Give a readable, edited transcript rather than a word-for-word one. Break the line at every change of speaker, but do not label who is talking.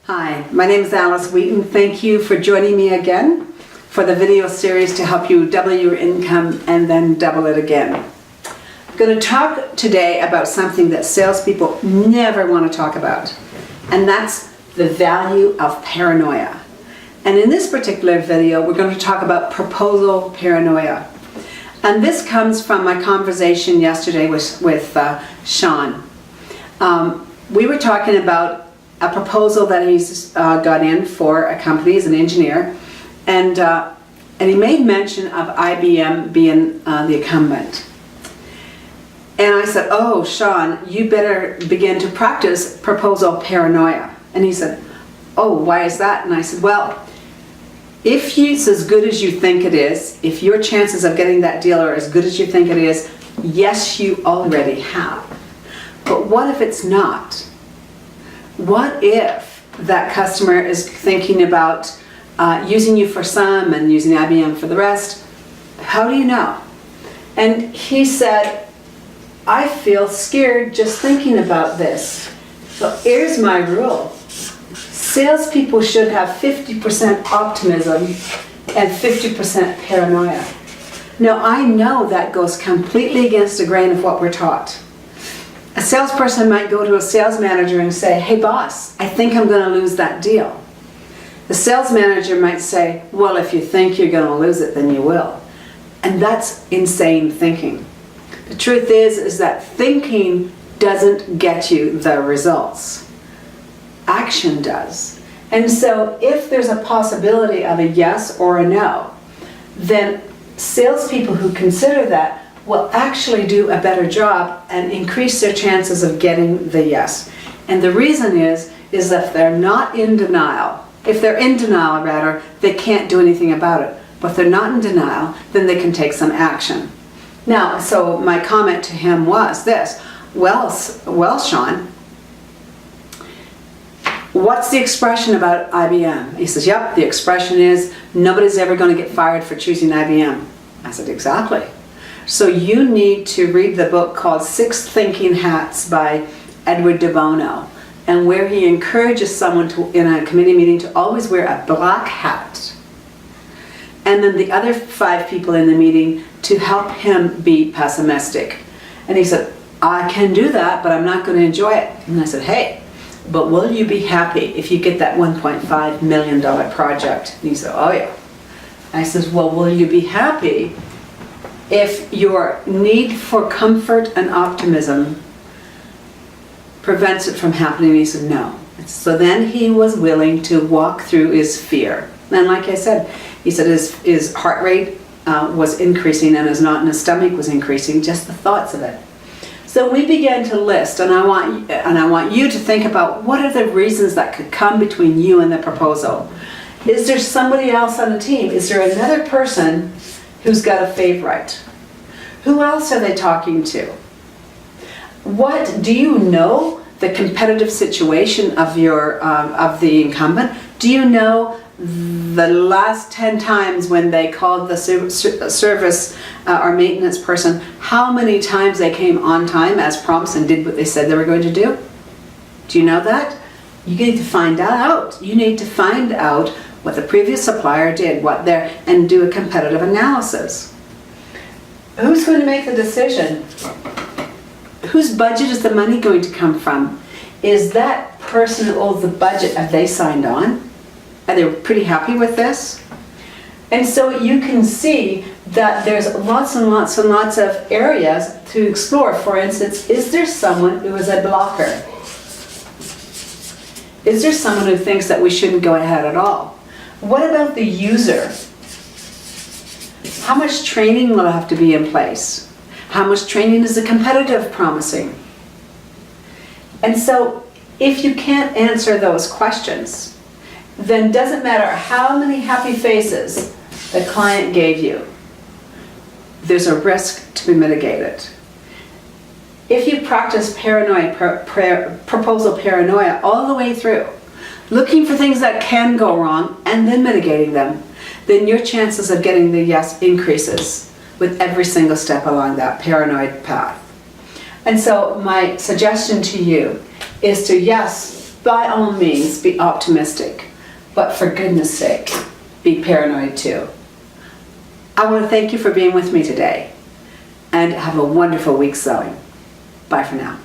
Hi, my name is Alice Wheaton. Thank you for joining me again for the video series to help you double your income and then double it again. I'm going to talk today about something that salespeople never want to talk about, and that's the value of paranoia. And in this particular video, we're going to talk about proposal paranoia. And this comes from my conversation yesterday with Sean. We were talking about a proposal that he's got in for a company as an engineer, and he made mention of IBM being the incumbent. And I said, "Oh, Sean, you better begin to practice proposal paranoia." And he said, "Oh, why is that?" And I said, "Well, if it's as good as you think it is, if your chances of getting that deal are as good as you think it is, yes, you already have. But what if it's not? What if that customer is thinking about using you for some and using IBM for the rest? How do you know?" And he said, "I feel scared just thinking about this. So here's my rule. Salespeople should have 50% optimism and 50% paranoia." Now, I know that goes completely against the grain of what we're taught. A salesperson might go to a sales manager and say, "Hey boss, I think I'm going to lose that deal." The sales manager might say, "Well, if you think you're going to lose it, then you will." And that's insane thinking. The truth is that thinking doesn't get you the results. Action does. And so if there's a possibility of a yes or a no, then salespeople who consider that will actually do a better job and increase their chances of getting the yes. And the reason is that if they're not in denial, if they're in denial rather, they can't do anything about it. But if they're not in denial, then they can take some action. Now, so my comment to him was this: well, Sean, what's the expression about IBM? He says, "Yep, the expression is nobody's ever going to get fired for choosing IBM." I said, "Exactly. So you need to read the book called Six Thinking Hats by Edward de Bono, and where he encourages someone to, in a committee meeting, to always wear a black hat. And then the other 5 people in the meeting to help him be pessimistic." And he said, "I can do that, but I'm not going to enjoy it." And I said, "Hey, but will you be happy if you get that $1.5 million project?" And he said, "Oh yeah." I says, "Well, will you be happy if your need for comfort and optimism prevents it from happening?" And he said, "No." So then he was willing to walk through his fear. And like I said, he said his heart rate was increasing, and his knot in his stomach was increasing, just the thoughts of it. So we began to list, and I want you to think about what are the reasons that could come between you and the proposal. Is there somebody else on the team? Is there another person who's got a favorite? Who else are they talking to? What do you know the competitive situation of your of the incumbent? Do you know the last 10 times when they called the service or maintenance person, how many times they came on time as promised and did what they said they were going to do? Do you know that? You need to find that out. You need to find out what the previous supplier did, and do a competitive analysis. Who's going to make the decision? Whose budget is the money going to come from? Is that person who owns the budget, have they signed on? Are they pretty happy with this? And so you can see that there's lots and lots and lots of areas to explore. For instance, is there someone who is a blocker? Is there someone who thinks that we shouldn't go ahead at all? What about the user? How much training will have to be in place? How much training is the competitive promising? And so if you can't answer those questions, then doesn't matter how many happy faces the client gave you, there's a risk to be mitigated. If you practice proposal paranoia all the way through, looking for things that can go wrong and then mitigating them, then your chances of getting the yes increases with every single step along that paranoid path. And so my suggestion to you is to, yes, by all means, be optimistic. But for goodness sake, be paranoid too. I want to thank you for being with me today, and have a wonderful week sewing. Bye for now.